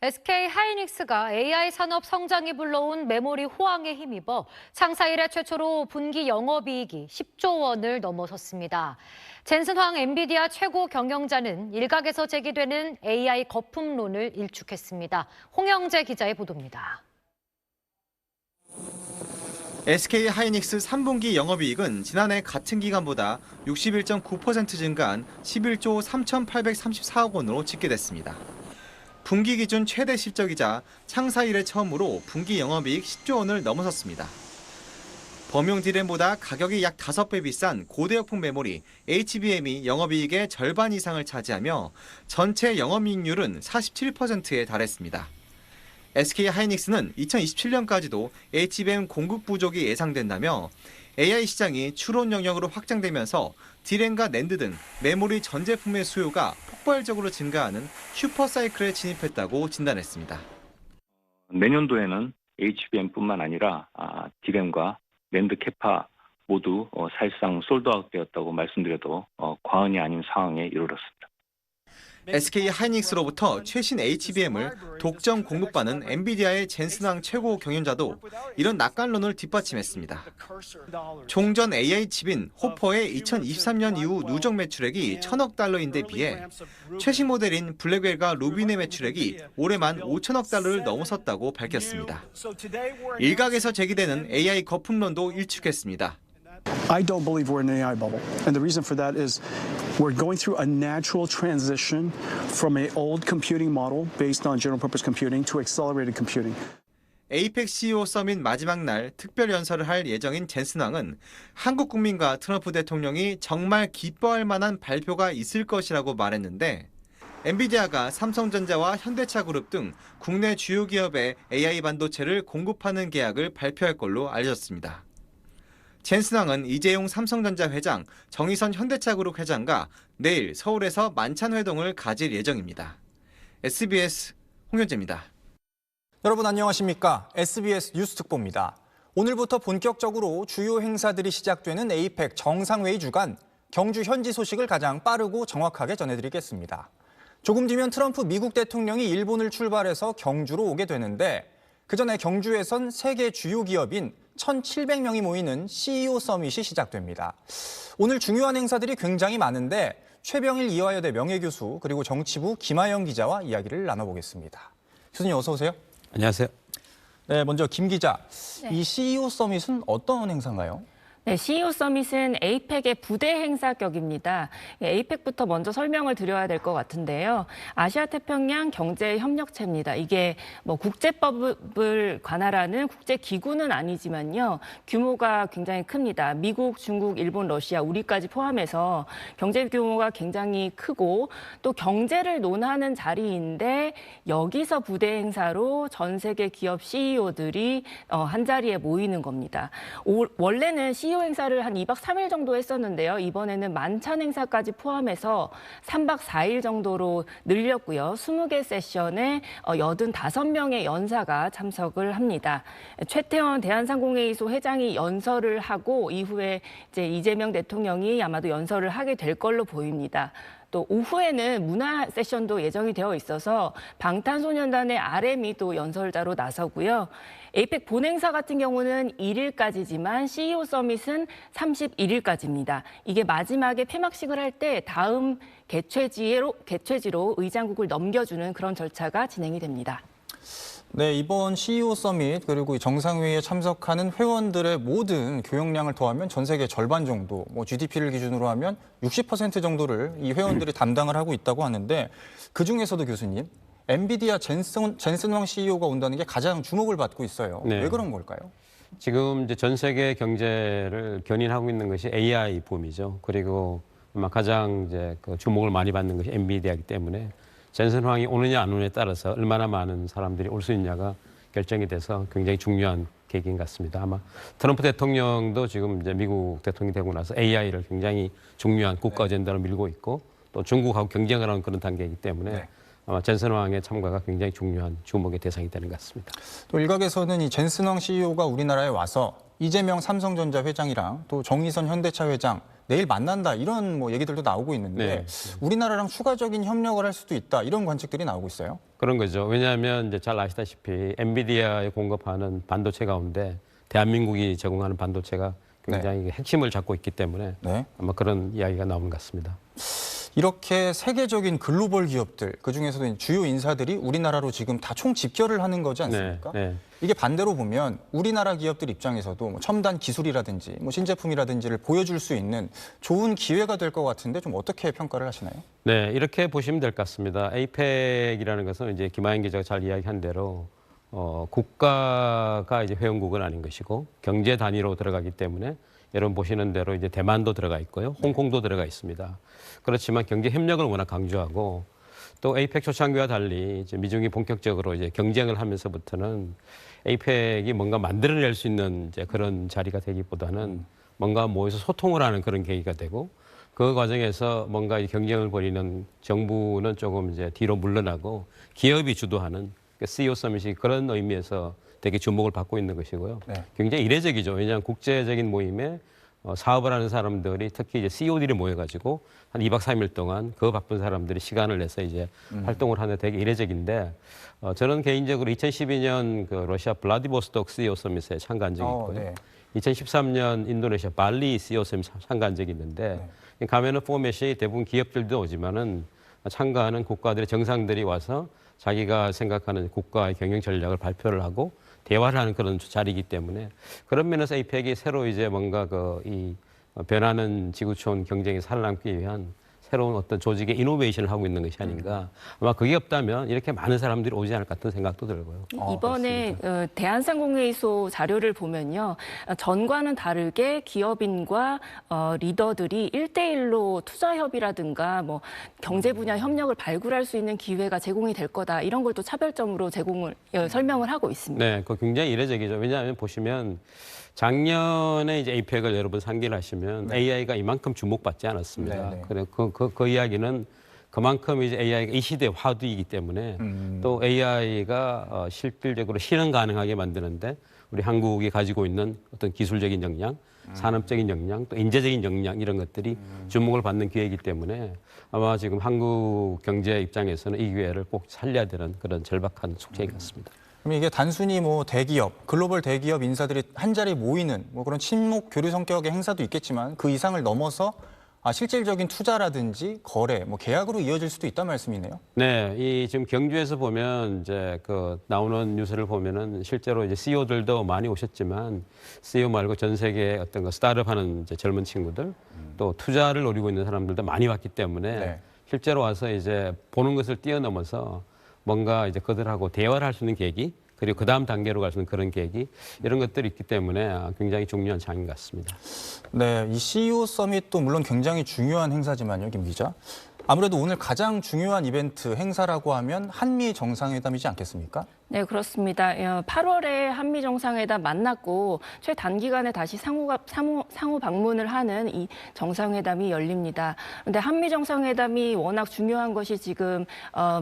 SK 하이닉스가 AI 산업 성장이 불러온 메모리 호황에 힘입어 창사 이래 최초로 분기 영업이익이 10조 원을 넘어섰습니다. 젠슨 황 엔비디아 최고 경영자는 일각에서 제기되는 AI 거품론을 일축했습니다. 홍영재 기자의 보도입니다. SK 하이닉스 3분기 영업이익은 지난해 같은 기간보다 61.9% 증가한 11조 3,834억 원으로 집계됐습니다. 분기 기준 최대 실적이자 창사 이래 처음으로 분기 영업이익 10조 원을 넘어섰습니다. 범용 D램보다 가격이 약 5배 비싼 고대역폭 메모리 HBM이 영업이익의 절반 이상을 차지하며 전체 영업이익률은 47%에 달했습니다. SK 하이닉스는 2027년까지도 HBM 공급 부족이 예상된다며 AI 시장이 추론 영역으로 확장되면서 D램과 낸드 등 메모리 전 제품의 수요가 폭발적으로 증가하는 슈퍼사이클에 진입했다고 진단했습니다. 내년도에는 HBM뿐만 아니라 D램과 낸드 캐파 모두 사실상 솔드아웃 되었다고 말씀드려도 과언이 아닌 상황에 이르렀습니다. SK 하이닉스로부터 최신 HBM을 독점 공급받는 엔비디아의 젠슨 황 최고 경영자도 이런 낙관론을 뒷받침했습니다. 종전 AI 칩인 호퍼의 2023년 이후 누적 매출액이 1,000억 달러인데 비해 최신 모델인 블랙웰과 루빈의 매출액이 올해만 5천억 달러를 넘어섰다고 밝혔습니다. 일각에서 제기되는 AI 거품론도 일축했습니다. I don't believe we're in an AI bubble. And the reason for that is we're going through a natural transition from an old computing model based on general purpose computing to accelerated computing. 에이펙 CEO 서밋 마지막 날 특별 연설을 할 예정인 젠슨 황은 한국 국민과 트럼프 대통령이 정말 기뻐할 만한 발표가 있을 것이라고 말했는데 엔비디아가 삼성전자와 현대차그룹 등 국내 주요 기업에 AI 반도체를 공급하는 계약을 발표할 걸로 알려졌습니다. 젠슨 황은 이재용 삼성전자 회장, 정의선 현대차그룹 회장과 내일 서울에서 만찬 회동을 가질 예정입니다. SBS 홍현재입니다. 여러분 안녕하십니까? SBS 뉴스 특보입니다. 오늘부터 본격적으로 주요 행사들이 시작되는 에이펙 정상회의 주간 경주 현지 소식을 가장 빠르고 정확하게 전해드리겠습니다. 조금 뒤면 트럼프 미국 대통령이 일본을 출발해서 경주로 오게 되는데 그 전에 경주에선 세계 주요 기업인 1,700명이 모이는 CEO 서밋이 시작됩니다. 오늘 중요한 행사들이 굉장히 많은데 최병일 이화여대 명예교수 그리고 정치부 김하영 기자와 이야기를 나눠보겠습니다. 교수님 어서 오세요. 안녕하세요. 네, 먼저 김 기자. 이 CEO 서밋은 어떤 행사인가요? 네, CEO 서밋은 에이펙의 부대 행사격입니다. 에이펙부터 먼저 설명을 드려야 될 것 같은데요. 아시아태평양 경제협력체입니다. 이게 국제법을 관할하는 국제기구는 아니지만요. 규모가 굉장히 큽니다. 미국, 중국, 일본, 러시아, 우리까지 포함해서 경제 규모가 굉장히 크고 또 경제를 논하는 자리인데 여기서 부대 행사로 전 세계 기업 CEO들이 한자리에 모이는 겁니다. 원래는 CEO 행사를 한 2박 3일 정도 했었는데요. 이번에는 만찬 행사까지 포함해서 3박 4일 정도로 늘렸고요. 20개 세션에 85명의 연사가 참석을 합니다. 최태원 대한상공회의소 회장이 연설을 하고 이후에 이제 이재명 대통령이 아마도 연설을 하게 될 걸로 보입니다. 또 오후에는 문화 세션도 예정이 되어 있어서 방탄소년단의 RM이 또 연설자로 나서고요. 에이펙 본행사 같은 경우는 1일까지지만 CEO 서밋은 31일까지입니다. 이게 마지막에 폐막식을 할 때 다음 개최지로 의장국을 넘겨주는 그런 절차가 진행이 됩니다. 네, 이번 CEO 서밋 그리고 정상회의에 참석하는 회원들의 모든 교역량을 더하면 전 세계 절반 정도, GDP를 기준으로 하면 60% 정도를 이 회원들이 담당을 하고 있다고 하는데 그중에서도 교수님, 엔비디아 젠슨 황 CEO가 온다는 게 가장 주목을 받고 있어요. 네. 왜 그런 걸까요? 지금 이제 전 세계 경제를 견인하고 있는 것이 AI 붐이죠. 그리고 아마 가장 이제 그 주목을 많이 받는 것이 엔비디아이기 때문에 젠슨 황이 오느냐 안 오느냐에 따라서 얼마나 많은 사람들이 올 수 있냐가 결정이 돼서 굉장히 중요한 계기인 것 같습니다. 아마 트럼프 대통령도 지금 이제 미국 대통령이 되고 나서 AI를 굉장히 중요한 국가 어젠다로 밀고 있고 또 중국하고 경쟁을 하는 그런 단계이기 때문에 아마 젠슨 황의 참가가 굉장히 중요한 주목의 대상이 되는 것 같습니다. 또 일각에서는 이 젠슨 황 CEO가 우리나라에 와서 이재명 삼성전자 회장이랑 또 정의선 현대차 회장, 내일 만난다 이런 뭐 얘기들도 나오고 있는데 우리나라랑 추가적인 협력을 할 수도 있다 이런 관측들이 나오고 있어요. 그런 거죠. 왜냐하면 이제 잘 아시다시피 엔비디아에 공급하는 반도체 가운데 대한민국이 제공하는 반도체가 굉장히 핵심을 잡고 있기 때문에 아마 그런 이야기가 나오는 것 같습니다. 이렇게 세계적인 글로벌 기업들, 그중에서도 주요 인사들이 우리나라로 지금 다 총 집결을 하는 거지 않습니까? 이게 반대로 보면 우리나라 기업들 입장에서도 뭐 첨단 기술이라든지 뭐 신제품이라든지를 보여줄 수 있는 좋은 기회가 될 것 같은데 좀 어떻게 평가를 하시나요? 네, 이렇게 보시면 될 것 같습니다. 에이펙이라는 것은 이제 김하연 기자가 잘 이야기한 대로 국가가 이제 회원국은 아닌 것이고 경제 단위로 들어가기 때문에 여러분 보시는 대로 이제 대만도 들어가 있고요, 홍콩도 들어가 있습니다. 그렇지만 경제 협력을 워낙 강조하고 또 에이펙 초창기와 달리 이제 미중이 본격적으로 이제 경쟁을 하면서부터는 에이펙이 뭔가 만들어낼 수 있는 이제 그런 자리가 되기보다는 뭔가 모여서 소통을 하는 그런 계기가 되고 그 과정에서 뭔가 이 경쟁을 벌이는 정부는 조금 이제 뒤로 물러나고 기업이 주도하는 CEO 서밋이 그런 의미에서 되게 주목을 받고 있는 것이고요. 굉장히 이례적이죠. 왜냐하면 국제적인 모임에 사업을 하는 사람들이 특히 이제 CEO들이 모여가지고 한 2박 3일 동안 그 바쁜 사람들이 시간을 내서 이제 활동을 하는 되게 이례적인데 저는 개인적으로 2012년 그 러시아 블라디보스토크 CEO 서밋에 참가한 적이 있고요. 2013년 인도네시아 발리 CEO 서밋 참가한 적이 있는데 가면은 포맷이 대부분 기업들도 오지만은 참가하는 국가들의 정상들이 와서 자기가 생각하는 국가의 경영 전략을 발표를 하고 대화를 하는 그런 자리이기 때문에 그런 면에서 에이펙이 새로 이제 뭔가 이 변하는 지구촌 경쟁에 살아남기 위한 새로운 어떤 조직의 이노베이션을 하고 있는 것이 아닌가. 아마 그게 없다면 이렇게 많은 사람들이 오지 않을 것 같은 생각도 들고요. 이번에 대한상공회의소 자료를 보면요. 전과는 다르게 기업인과 리더들이 1대1로 투자 협의라든가 뭐 경제 분야 협력을 발굴할 수 있는 기회가 제공이 될 거다. 이런 걸 또 차별점으로 설명을 하고 있습니다. 네, 그거 굉장히 이례적이죠. 왜냐하면 보시면 작년에 이제 에이펙을 여러분 상기를 하시면 AI가 이만큼 주목받지 않았습니다. 그래 그 이야기는 그만큼 이제 AI가 이 시대의 화두이기 때문에 또 AI가 실질적으로 실현 가능하게 만드는데 우리 한국이 가지고 있는 어떤 기술적인 역량, 산업적인 역량, 또 인재적인 역량 이런 것들이 주목을 받는 기회이기 때문에 아마 지금 한국 경제 입장에서는 이 기회를 꼭 살려야 되는 그런 절박한 숙제인 것 같습니다. 그럼 이게 단순히 뭐 대기업, 글로벌 대기업 인사들이 한 자리에 모이는 뭐 그런 친목 교류 성격의 행사도 있겠지만 그 이상을 넘어서 실질적인 투자라든지 거래, 뭐 계약으로 이어질 수도 있다는 말씀이네요. 네, 이 지금 경주에서 보면 이제 그 나오는 뉴스를 보면은 실제로 이제 CEO들도 많이 오셨지만 CEO 말고 전 세계 어떤 거 스타트업 하는 이제 젊은 친구들 또 투자를 노리고 있는 사람들도 많이 왔기 때문에 실제로 와서 이제 보는 것을 뛰어넘어서 뭔가 이제 그들하고 대화를 할 수 있는 계기 그리고 그 다음 단계로 갈 수 있는 그런 계기 이런 것들이 있기 때문에 굉장히 중요한 장인 것 같습니다. 네, 이 CEO 서밋도 물론 굉장히 중요한 행사지만요, 김 기자. 아무래도 오늘 가장 중요한 이벤트 행사라고 하면 한미 정상회담이지 않겠습니까? 네, 그렇습니다. 8월에 한미 정상회담 만났고 최단기간에 다시 상호 방문을 하는 이 정상회담이 열립니다. 그런데 한미 정상회담이 워낙 중요한 것이 지금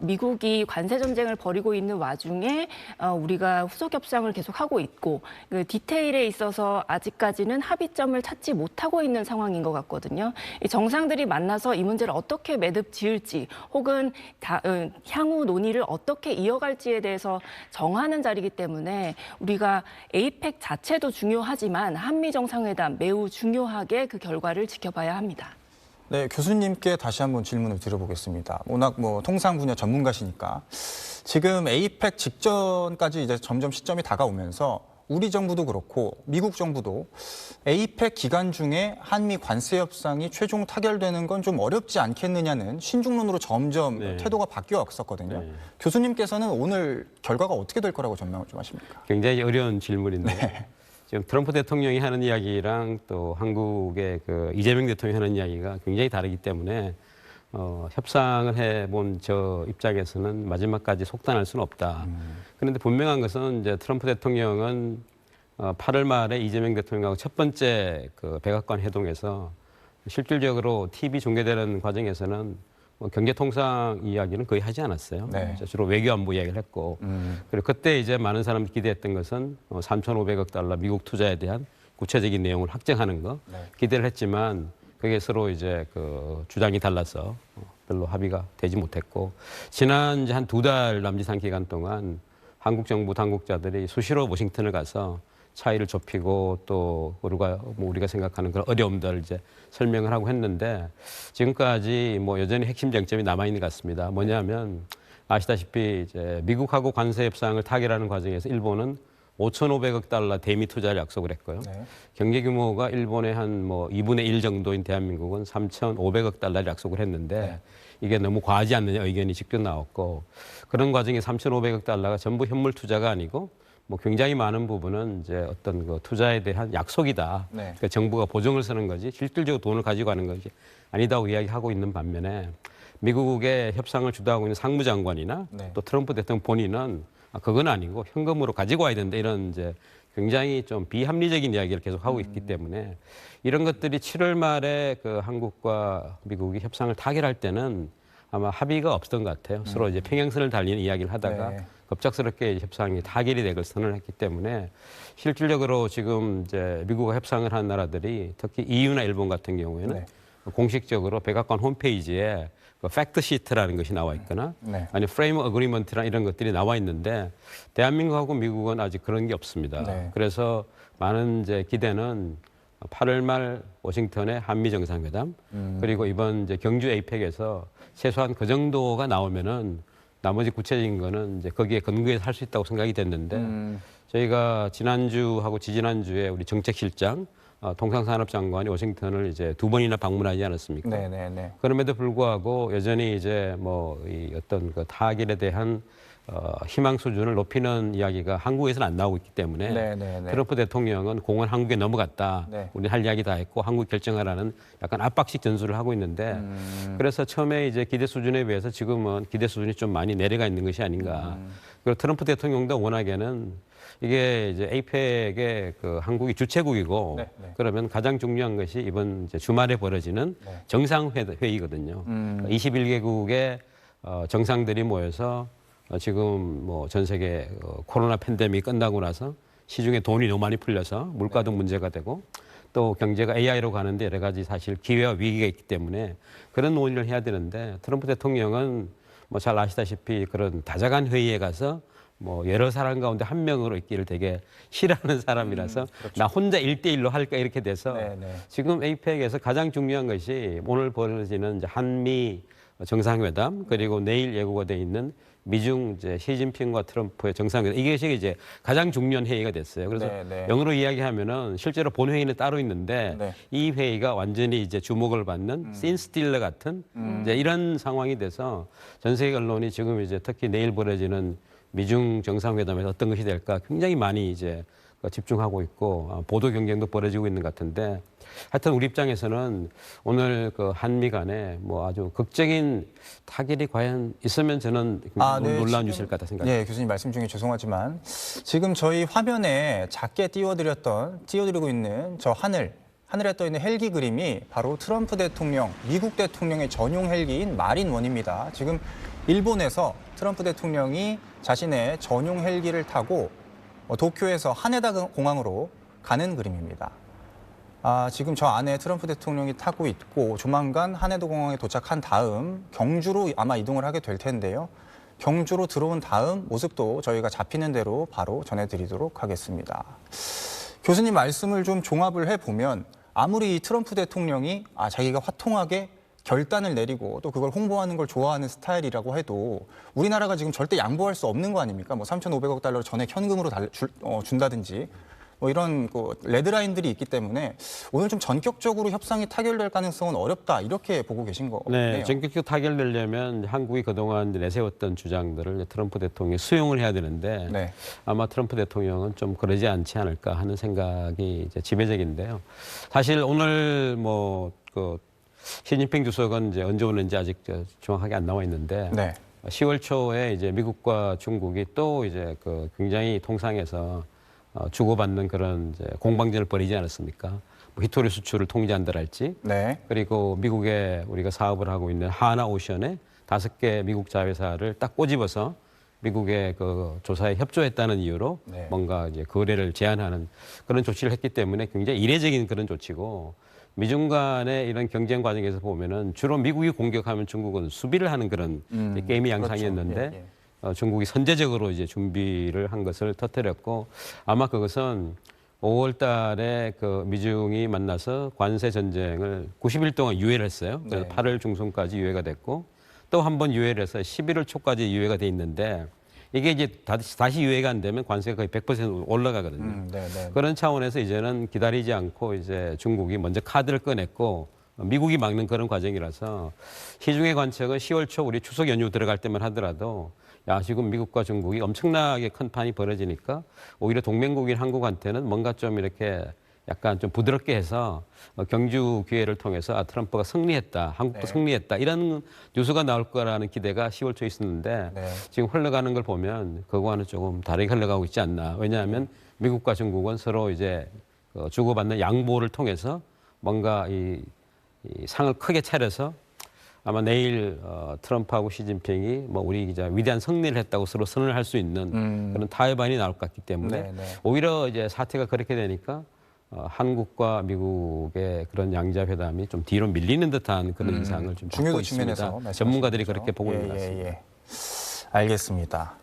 미국이 관세 전쟁을 벌이고 있는 와중에 우리가 후속 협상을 계속하고 있고 그 디테일에 있어서 아직까지는 합의점을 찾지 못하고 있는 상황인 것 같거든요. 이 정상들이 만나서 이 문제를 어떻게 매듭 지을지 혹은 향후 논의를 어떻게 이어갈지에 대해서 정하는 자리이기 때문에 우리가 에이펙 자체도 중요하지만 한미 정상회담 매우 중요하게 그 결과를 지켜봐야 합니다. 네, 교수님께 다시 한번 질문을 드려보겠습니다. 워낙 뭐 통상 분야 전문가시니까 지금 에이펙 직전까지 이제 점점 시점이 다가오면서 우리 정부도 그렇고 미국 정부도 에이펙 기간 중에 한미 관세 협상이 최종 타결되는 건 좀 어렵지 않겠느냐는 신중론으로 점점 태도가 바뀌어 왔었거든요. 교수님께서는 오늘 결과가 어떻게 될 거라고 전망을 좀 하십니까? 굉장히 어려운 질문인데 지금 트럼프 대통령이 하는 이야기랑 또 한국의 그 이재명 대통령이 하는 이야기가 굉장히 다르기 때문에 협상을 해본 저 입장에서는 마지막까지 속단할 수는 없다. 그런데 분명한 것은 이제 트럼프 대통령은 8월 말에 이재명 대통령하고 첫 번째 그 백악관 회동에서 실질적으로 TV 중계되는 과정에서는 뭐 경제통상 이야기는 거의 하지 않았어요. 주로 외교안보 이야기를 했고 그리고 그때 이제 많은 사람들이 기대했던 것은 3,500억 달러 미국 투자에 대한 구체적인 내용을 확정하는 거 기대를 했지만 그게 서로 이제 그 주장이 달라서 별로 합의가 되지 못했고 지난 이제 한 2달 남짓한 기간 동안 한국 정부 당국자들이 수시로 워싱턴을 가서 차이를 좁히고 또 우리가 생각하는 그런 어려움들을 이제 설명을 하고 했는데 지금까지 뭐 여전히 핵심 쟁점이 남아 있는 것 같습니다. 뭐냐면 아시다시피 이제 미국하고 관세 협상을 타결하는 과정에서 일본은 5,500억 달러 대미 투자를 약속을 했고요. 네. 경제 규모가 일본의 한 뭐 2분의 1 정도인 대한민국은 3,500억 달러를 약속을 했는데 네. 이게 너무 과하지 않느냐 의견이 직접 나왔고 그런 과정에 3,500억 달러가 전부 현물 투자가 아니고 뭐 굉장히 많은 부분은 이제 어떤 그 투자에 대한 약속이다. 네. 그러니까 정부가 보증을 서는 거지 실질적으로 돈을 가지고 가는 것이 아니다고 이야기하고 있는 반면에 미국의 협상을 주도하고 있는 상무장관이나 네. 또 트럼프 대통령 본인은 그건 아니고 현금으로 가지고 와야 된다 이런 이제 굉장히 좀 비합리적인 이야기를 계속 하고 있기 때문에 이런 것들이 7월 말에 그 한국과 미국이 협상을 타결할 때는 아마 합의가 없었던 것 같아요. 서로 이제 평행선을 달리는 이야기를 하다가 네. 급작스럽게 협상이 타결이 되고 선언을 했기 때문에 실질적으로 지금 이제 미국과 협상을 한 나라들이 특히 EU나 일본 같은 경우에는 네. 공식적으로 백악관 홈페이지에 그 팩트 시트라는 것이 나와 있거나 네. 아니 프레임 어그리먼트나 이런 것들이 나와 있는데 대한민국하고 미국은 아직 그런 게 없습니다. 네. 그래서 많은 이제 기대는 8월 말 워싱턴의 한미 정상회담 그리고 이번 이제 경주 에이펙에서 최소한 그 정도가 나오면은 나머지 구체적인 거는 이제 거기에 근거해서 할 수 있다고 생각이 됐는데 저희가 지난주하고 지지난주에 우리 정책실장 통상산업장관이 워싱턴을 이제 2번이나 방문하지 않았습니까? 네네네. 그럼에도 불구하고 여전히 이제 뭐 이 어떤 그 타결에 대한 희망 수준을 높이는 이야기가 한국에서는 안 나오고 있기 때문에 네네네. 트럼프 대통령은 공은 한국에 넘어갔다. 네. 우리 할 이야기 다 했고 한국 결정하라는 약간 압박식 전술을 하고 있는데 그래서 처음에 이제 기대 수준에 비해서 지금은 기대 수준이 좀 많이 내려가 있는 것이 아닌가. 그리고 트럼프 대통령도 워낙에는 이게 이제 에이펙의 그 한국이 주최국이고 네, 네. 그러면 가장 중요한 것이 이번 이제 주말에 벌어지는 네. 정상회의거든요. 21개국의 정상들이 모여서 지금 뭐 전 세계 코로나 팬데믹이 끝나고 나서 시중에 돈이 너무 많이 풀려서 물가도 문제가 되고 또 경제가 AI로 가는데 여러 가지 사실 기회와 위기가 있기 때문에 그런 논의를 해야 되는데 트럼프 대통령은 뭐 잘 아시다시피 그런 다자간 회의에 가서 뭐 여러 사람 가운데 한 명으로 있기를 되게 싫어하는 사람이라서 그렇죠. 나 혼자 1대1로 할까 이렇게 돼서 네네. 지금 에이펙에서 가장 중요한 것이 오늘 벌어지는 이제 한미 정상회담 그리고 내일 예고가 돼 있는 미중 이제 시진핑과 트럼프의 정상회담 이것이 이제 가장 중요한 회의가 됐어요. 그래서 네네. 영어로 이야기하면은 실제로 본 회의는 따로 있는데 네. 이 회의가 완전히 이제 주목을 받는 씬스틸러 같은 이제 이런 상황이 돼서 전 세계 언론이 지금 이제 특히 내일 벌어지는 미중 정상회담에서 어떤 것이 될까 굉장히 많이 이제 집중하고 있고 보도 경쟁도 벌어지고 있는 것 같은데 하여튼 우리 입장에서는 오늘 그 한미 간에 뭐 아주 극적인 타결이 과연 있으면 저는 네, 놀라운 지금, 뉴스일 것 같다 생각합니다. 예, 교수님 말씀 중에 죄송하지만 지금 저희 화면에 작게 띄워드리고 있는 저 하늘에 떠 있는 헬기 그림이 바로 트럼프 대통령, 미국 대통령의 전용 헬기인 마린 원입니다. 지금 일본에서 트럼프 대통령이 자신의 전용 헬기를 타고 도쿄에서 하네다 공항으로 가는 그림입니다. 지금 저 안에 트럼프 대통령이 타고 있고 조만간 하네다 공항에 도착한 다음 경주로 아마 이동을 하게 될 텐데요. 경주로 들어온 다음 모습도 저희가 잡히는 대로 바로 전해드리도록 하겠습니다. 교수님 말씀을 좀 종합을 해보면 아무리 이 트럼프 대통령이 자기가 화통하게 결단을 내리고 또 그걸 홍보하는 걸 좋아하는 스타일이라고 해도 우리나라가 지금 절대 양보할 수 없는 거 아닙니까? 뭐 3,500억 달러를 전액 현금으로 준다든지 뭐 이런 레드라인들이 있기 때문에 오늘 좀 전격적으로 협상이 타결될 가능성은 어렵다 이렇게 보고 계신 거네요. 네, 전격적으로 타결되려면 한국이 그동안 내세웠던 주장들을 트럼프 대통령이 수용을 해야 되는데 네. 아마 트럼프 대통령은 좀 그러지 않지 않을까 하는 생각이 이제 지배적인데요. 사실 오늘 뭐 그 시진핑 주석은 이제 언제 오는지 아직 정확하게 안 나와 있는데 네. 10월 초에 이제 미국과 중국이 또 이제 그 굉장히 통상에서 주고받는 그런 이제 공방전을 벌이지 않았습니까? 뭐 히토리 수출을 통제한다랄지, 네. 그리고 미국에 우리가 사업을 하고 있는 하나오션에 5개 미국 자회사를 딱 꼬집어서 미국의 그 조사에 협조했다는 이유로 네. 뭔가 이제 거래를 제한하는 그런 조치를 했기 때문에 굉장히 이례적인 그런 조치고 미중 간의 이런 경쟁 과정에서 보면은 주로 미국이 공격하면 중국은 수비를 하는 그런 이제 게임의 양상이었는데 그렇죠. 예, 예. 중국이 선제적으로 이제 준비를 한 것을 터뜨렸고 아마 그것은 5월 달에 그 미중이 만나서 관세 전쟁을 90일 동안 유예를 했어요. 그래서 네. 8월 중순까지 유예가 됐고 또 한 번 유예를 해서 11월 초까지 유예가 돼 있는데 이게 이제 다시 유예가 안 되면 관세가 거의 100% 올라가거든요. 네, 네. 그런 차원에서 이제는 기다리지 않고 이제 중국이 먼저 카드를 꺼냈고 미국이 막는 그런 과정이라서 시중의 관측은 10월 초 우리 추석 연휴 들어갈 때만 하더라도 야, 지금 미국과 중국이 엄청나게 큰 판이 벌어지니까 오히려 동맹국인 한국한테는 뭔가 좀 이렇게 약간 좀 부드럽게 해서 경주 기회를 통해서 트럼프가 승리했다, 한국도 네. 승리했다 이런 뉴스가 나올 거라는 기대가 10월 초에 있었는데 네. 지금 흘러가는 걸 보면 그거와는 조금 다르게 흘러가고 있지 않나. 왜냐하면 미국과 중국은 서로 이제 주고받는 양보를 통해서 뭔가 이 상을 크게 차려서 아마 내일 트럼프하고 시진핑이 뭐 우리 기자 위대한 승리를 했다고 서로 선언을 할 수 있는 그런 타협안이 나올 것 같기 때문에 네, 네. 오히려 이제 사태가 그렇게 되니까 한국과 미국의 그런 양자 회담이 좀 뒤로 밀리는 듯한 그런 인상을 좀 받고 중요도 있습니다. 측면에서 전문가들이 말씀하신 그렇게 보고 거죠? 있는 것 같습니다. 알겠습니다.